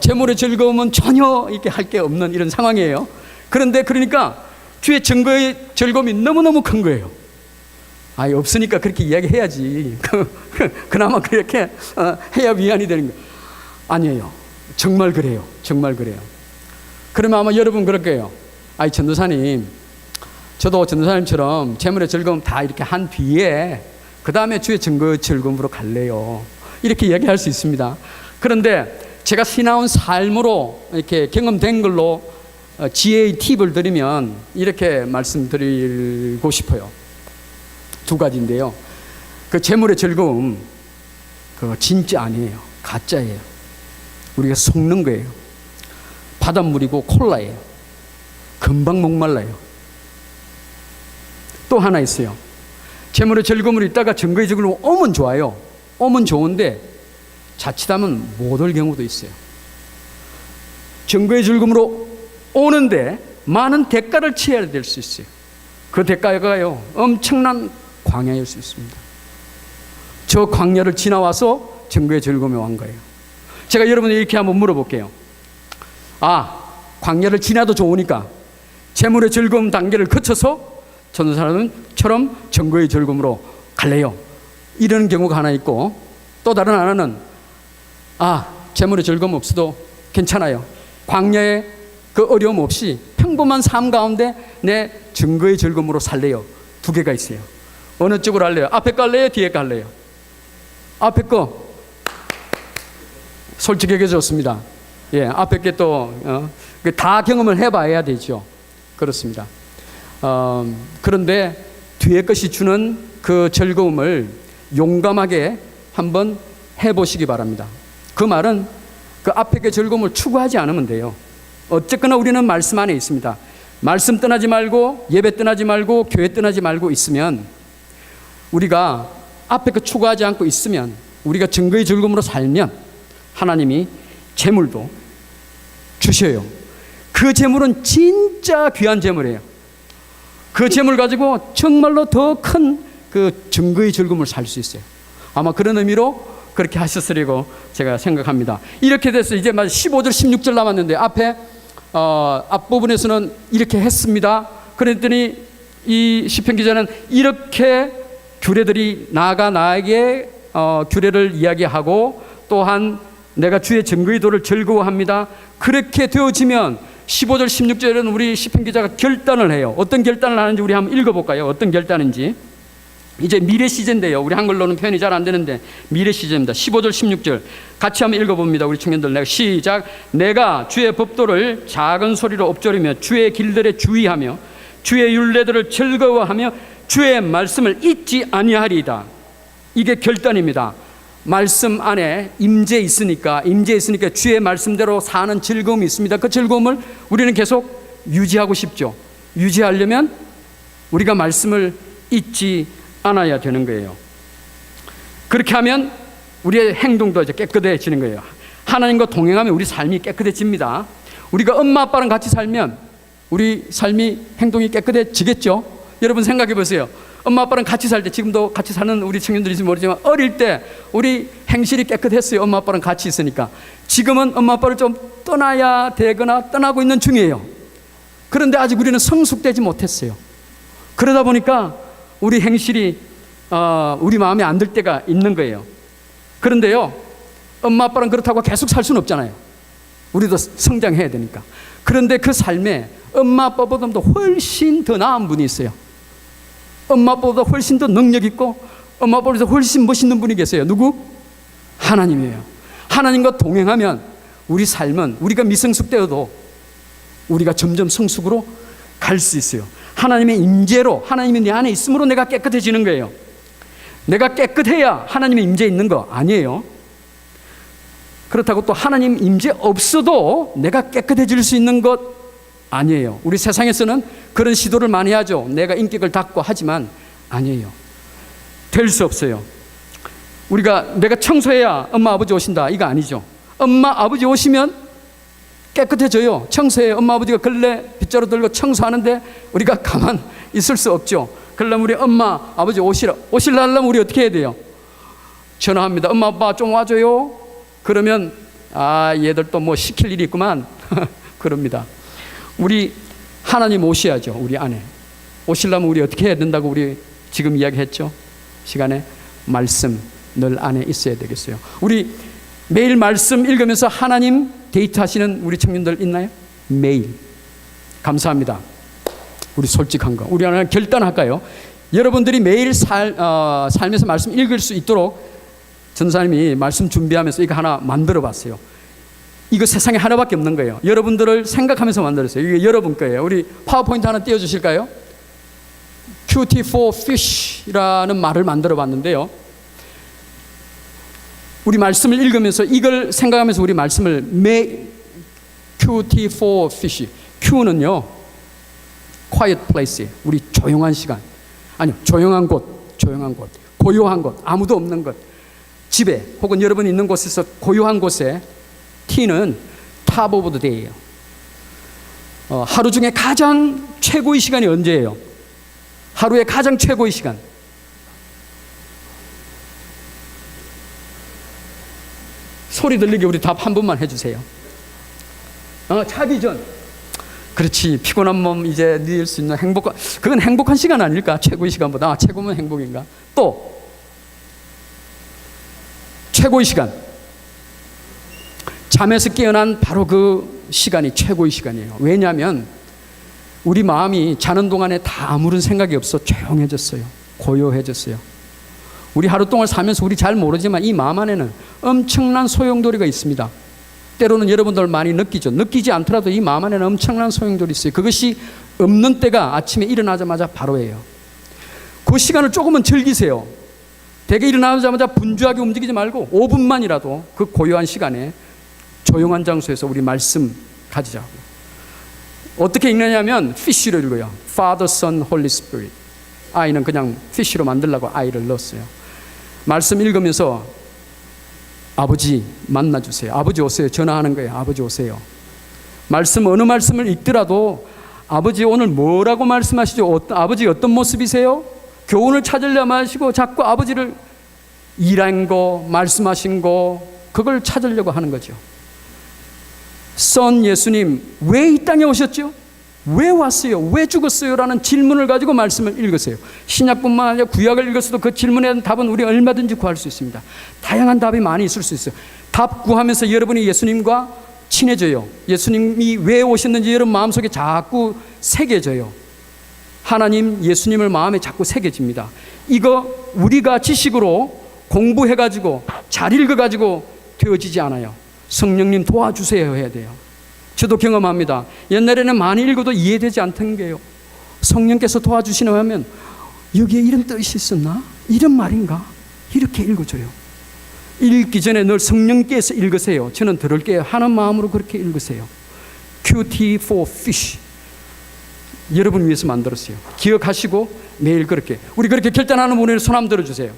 재물의 즐거움은 전혀 이렇게 할 게 없는 이런 상황이에요. 그런데 그러니까 주의 증거의 즐거움이 너무너무 큰 거예요. 없으니까 그렇게 이야기해야지. 그나마 그렇게 해야 위안이 되는 거예요. 아니에요. 정말 그래요. 정말 그래요. 그러면 아마 여러분 그럴 거예요. 전도사님, 저도 전도사님처럼 재물의 즐거움 다 이렇게 한 뒤에 그 다음에 주의 증거의 즐거움으로 갈래요. 이렇게 이야기할 수 있습니다. 그런데 제가 신앙은 삶으로 이렇게 경험된 걸로 지혜의 팁을 드리면 이렇게 말씀드리고 싶어요. 두 가지인데요. 그 재물의 즐거움, 그거 진짜 아니에요. 가짜예요. 우리가 속는 거예요. 바닷물이고 콜라예요. 금방 목말라요. 또 하나 있어요. 재물의 즐거움으로 있다가 증거의 즐거움으로 오면 좋아요. 오면 좋은데 자칫하면 못 올 경우도 있어요. 증거의 즐거움으로 오는데 많은 대가를 치러야 될 수 있어요. 그 대가가요, 엄청난 광야일 수 있습니다. 저 광야를 지나와서 증거의 즐거움에 온 거예요. 제가 여러분에게 이렇게 한번 물어볼게요. 광야를 지나도 좋으니까 재물의 즐거움 단계를 거쳐서 전도사님처럼 증거의 즐거움으로 갈래요. 이런 경우가 하나 있고, 또 다른 하나는 재물의 즐거움 없어도 괜찮아요. 광야에 그 어려움 없이 평범한 삶 가운데 내 증거의 즐거움으로 살래요. 두 개가 있어요. 어느 쪽으로 할래요? 앞에 갈래요? 뒤에 갈래요? 앞에 거 솔직하게 좋습니다. 앞에 게 또 다 경험을 해봐야 되죠. 그렇습니다. 그런데 뒤에 것이 주는 그 즐거움을 용감하게 한번 해보시기 바랍니다. 그 말은 그 앞에 게 즐거움을 추구하지 않으면 돼요. 어쨌거나 우리는 말씀 안에 있습니다. 말씀 떠나지 말고 예배 떠나지 말고 교회 떠나지 말고 있으면, 우리가 앞에 거 추구하지 않고 있으면, 우리가 증거의 즐거움으로 살면 하나님이 재물도 주셔요. 그 재물은 진짜 귀한 재물이에요. 그 재물 가지고 정말로 더 큰 그 증거의 즐거움을 살 수 있어요. 아마 그런 의미로 그렇게 하셨으리고 제가 생각합니다. 이렇게 돼서 이제 15절 16절 남았는데 앞부분에서는 이렇게 했습니다. 그랬더니 이 시편 기자는 이렇게 규례들이 나에게 규례를 이야기하고, 또한 내가 주의 증거의 도를 즐거워합니다. 그렇게 되어지면 15절 16절에는 우리 시편 기자가 결단을 해요. 어떤 결단을 하는지 우리 한번 읽어볼까요? 어떤 결단인지. 이제 미래 시제인데요. 우리 한글로는 표현이 잘 안 되는데 미래 시제입니다. 15절 16절 같이 한번 읽어봅니다. 우리 청년들, 시작. 내가 주의 법도를 작은 소리로 엎조리며 주의 길들에 주의하며 주의 율례들을 즐거워하며 주의 말씀을 잊지 아니하리이다. 이게 결단입니다. 말씀 안에 임재 있으니까 주의 말씀대로 사는 즐거움이 있습니다. 그 즐거움을 우리는 계속 유지하고 싶죠. 유지하려면 우리가 말씀을 잊지 않아야 되는 거예요. 그렇게 하면 우리의 행동도 이제 깨끗해지는 거예요. 하나님과 동행하면 우리 삶이 깨끗해집니다. 우리가 엄마 아빠랑 같이 살면 우리 삶이, 행동이 깨끗해지겠죠. 여러분 생각해 보세요. 엄마 아빠랑 같이 살 때, 지금도 같이 사는 우리 청년들인지 모르지만 어릴 때 우리 행실이 깨끗했어요. 엄마 아빠랑 같이 있으니까. 지금은 엄마 아빠를 좀 떠나야 되거나 떠나고 있는 중이에요. 그런데 아직 우리는 성숙되지 못했어요. 그러다 보니까 우리 행실이 우리 마음에 안 들 때가 있는 거예요. 그런데요, 엄마 아빠랑 그렇다고 계속 살 수는 없잖아요. 우리도 성장해야 되니까. 그런데 그 삶에 엄마 아빠보다도 훨씬 더 나은 분이 있어요. 엄마 아빠보다 훨씬 더 능력 있고 엄마 아빠보다 훨씬 멋있는 분이 계세요. 누구? 하나님이에요. 하나님과 동행하면 우리 삶은, 우리가 미성숙되어도 우리가 점점 성숙으로 갈 수 있어요. 하나님의 임재로, 하나님이 내 안에 있음으로 내가 깨끗해지는 거예요. 내가 깨끗해야 하나님의 임재 있는 거 아니에요. 그렇다고 또 하나님 임재 없어도 내가 깨끗해질 수 있는 것 아니에요. 우리 세상에서는 그런 시도를 많이 하죠. 내가 인격을 닦고 하지만 아니에요. 될 수 없어요. 내가 청소해야 엄마 아버지 오신다, 이거 아니죠. 엄마 아버지 오시면 깨끗해져요. 청소해. 엄마 아버지가 걸레 빗자루 들고 청소하는데 우리가 가만 있을 수 없죠. 그러려면 우리 엄마 아버지 오시려면 우리 어떻게 해야 돼요? 전화합니다. 엄마 아빠 좀 와줘요. 그러면 얘들 또 뭐 시킬 일이 있구만. 그럽니다. 우리 하나님 오셔야죠. 우리 안에 오시려면 우리 어떻게 해야 된다고 우리 지금 이야기했죠. 시간에 말씀 늘 안에 있어야 되겠어요. 우리 매일 말씀 읽으면서 하나님 데이트하시는 우리 청년들 있나요? 매일. 감사합니다. 우리 솔직한 거. 우리 하나 결단할까요? 여러분들이 매일 살면서 말씀 읽을 수 있도록 전사님이 말씀 준비하면서 이거 하나 만들어 봤어요. 이거 세상에 하나밖에 없는 거예요. 여러분들을 생각하면서 만들었어요. 이게 여러분 거예요. 우리 파워포인트 하나 띄워주실까요? Cutie for Fish라는 말을 만들어 봤는데요. 우리 말씀을 읽으면서 이걸 생각하면서 우리 말씀을 Cutie for Fish. Q는요, quiet place, 우리 조용한 시간. 아니요, 조용한 곳, 고요한 곳, 아무도 없는 곳. 집에 혹은 여러분이 있는 곳에서 고요한 곳에. T는 top of the day예요. 하루 중에 가장 최고의 시간이 언제예요? 하루의 가장 최고의 시간. 소리 들리게 우리 답 한 번만 해주세요. 자기 전. 그렇지. 피곤한 몸 이제 누릴 수 있는 그건 행복한 시간 아닐까? 최고의 시간보다. 최고면 행복인가? 또 최고의 시간. 잠에서 깨어난 바로 그 시간이 최고의 시간이에요. 왜냐하면 우리 마음이 자는 동안에 다 아무런 생각이 없어 조용해졌어요. 고요해졌어요. 우리 하루 동안 살면서 우리 잘 모르지만 이 마음 안에는 엄청난 소용돌이가 있습니다. 때로는 여러분들 많이 느끼죠. 느끼지 않더라도 이 마음 안에는 엄청난 소용돌이 있어요. 그것이 없는 때가 아침에 일어나자마자 바로예요. 그 시간을 조금은 즐기세요. 대개 일어나자마자 분주하게 움직이지 말고 5분만이라도 그 고요한 시간에 조용한 장소에서 우리 말씀 가지자고. 어떻게 읽느냐면 fish로 읽어요. Father, Son, Holy Spirit. 아이는 그냥 fish로 만들려고 아이를 넣었어요. 말씀 읽으면서 아버지 만나주세요. 아버지 오세요. 전화하는 거예요. 아버지 오세요. 말씀 어느 말씀을 읽더라도 아버지 오늘 뭐라고 말씀하시죠? 아버지 어떤 모습이세요? 교훈을 찾으려 하시고 자꾸 아버지를 일한 거, 말씀하신 거 그걸 찾으려고 하는 거죠. 선 예수님 왜 이 땅에 오셨죠? 왜 왔어요? 왜 죽었어요? 라는 질문을 가지고 말씀을 읽으세요. 신약뿐만 아니라 구약을 읽었어도 그 질문에 대한 답은 우리 얼마든지 구할 수 있습니다. 다양한 답이 많이 있을 수 있어요. 답 구하면서 여러분이 예수님과 친해져요. 예수님이 왜 오셨는지 여러분 마음속에 자꾸 새겨져요. 하나님 예수님을 마음에 자꾸 새겨집니다. 이거 우리가 지식으로 공부해가지고 잘 읽어가지고 되어지지 않아요. 성령님 도와주세요 해야 돼요. 저도 경험합니다. 옛날에는 많이 읽어도 이해되지 않던 게요. 성령께서 도와주시나 하면 여기에 이런 뜻이 있었나? 이런 말인가? 이렇게 읽어줘요. 읽기 전에 늘 성령께서 읽으세요. 저는 들을게요. 하는 마음으로 그렇게 읽으세요. Cutie for Fish. 여러분 위해서 만들었어요. 기억하시고 매일 그렇게. 우리 그렇게 결단하는 분에게 손 한번 들어주세요.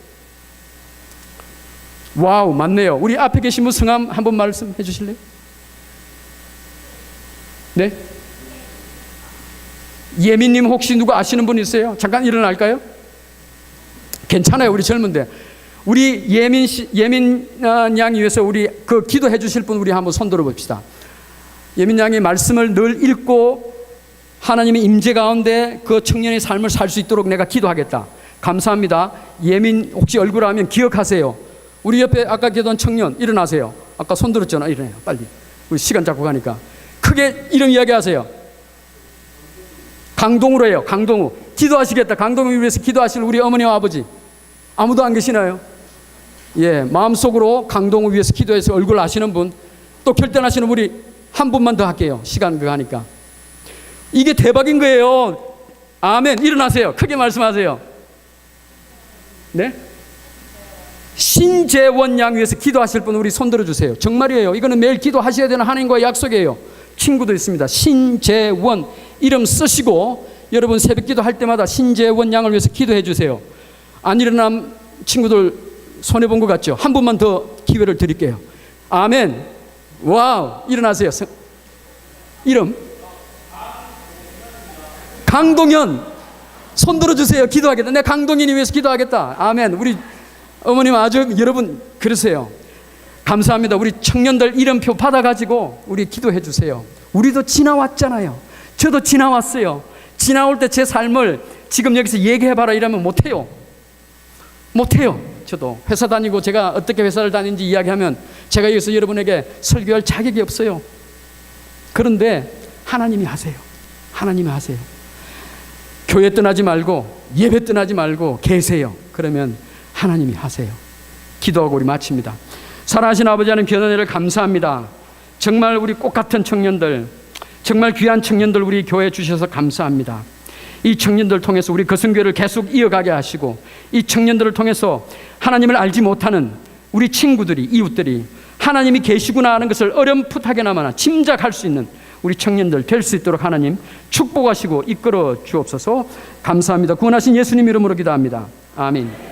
와우, 맞네요. 우리 앞에 계신 분 성함 한번 말씀해 주실래요? 네? 예민님 혹시 누구 아시는 분 있어요? 잠깐 일어날까요? 괜찮아요. 우리 젊은데. 우리 예민 양이 위해서 우리 그 기도해 주실 분 우리 한번 손 들어 봅시다. 예민 양이 말씀을 늘 읽고 하나님의 임재 가운데 그 청년의 삶을 살 수 있도록 내가 기도하겠다. 감사합니다. 예민 혹시 얼굴 하면 기억하세요. 우리 옆에 아까 계던 청년 일어나세요. 아까 손 들었잖아. 일어나요. 빨리. 우리 시간 잡고 가니까. 크게 이름 이야기하세요. 강동우로 해요. 강동우. 기도하시겠다. 강동우 위해서 기도하실 우리 어머니와 아버지. 아무도 안 계시나요? 예, 마음속으로 강동우 위해서 기도해서 얼굴 아시는 분, 또 결단하시는 우리 한 분만 더 할게요. 시간 그거 하니까. 이게 대박인 거예요. 아멘. 일어나세요. 크게 말씀하세요. 네? 신재원 양 위해서 기도하실 분 우리 손 들어주세요. 정말이에요. 이거는 매일 기도하셔야 되는 하나님과의 약속이에요. 친구도 있습니다. 신재원 이름 쓰시고 여러분 새벽 기도할 때마다 신재원 양을 위해서 기도해 주세요. 안 일어난 친구들 손해본 것 같죠? 한 분만 더 기회를 드릴게요. 아멘. 와우. 일어나세요. 이름 강동현. 손 들어주세요. 기도하겠다. 내가 강동현이 위해서 기도하겠다. 아멘. 우리 어머님 아주 여러분 그러세요. 감사합니다. 우리 청년들 이름표 받아가지고 우리 기도해 주세요. 우리도 지나왔잖아요. 저도 지나왔어요. 지나올 때 제 삶을 지금 여기서 얘기해봐라 이러면 못해요. 못해요. 저도 회사 다니고 제가 어떻게 회사를 다니는지 이야기하면 제가 여기서 여러분에게 설교할 자격이 없어요. 그런데 하나님이 하세요. 하나님이 하세요. 교회 떠나지 말고 예배 떠나지 말고 계세요. 그러면 하나님이 하세요. 기도하고 우리 마칩니다. 살아계신 아버지 하나님 귀한 은혜를 감사합니다. 정말 우리 꽃 같은 청년들, 정말 귀한 청년들 우리 교회에 주셔서 감사합니다. 이 청년들을 통해서 우리 거성교회를 계속 이어가게 하시고 이 청년들을 통해서 하나님을 알지 못하는 우리 친구들이, 이웃들이 하나님이 계시구나 하는 것을 어렴풋하게나마 짐작할 수 있는 우리 청년들 될 수 있도록 하나님 축복하시고 이끌어 주옵소서. 감사합니다. 구원하신 예수님 이름으로 기도합니다. 아멘.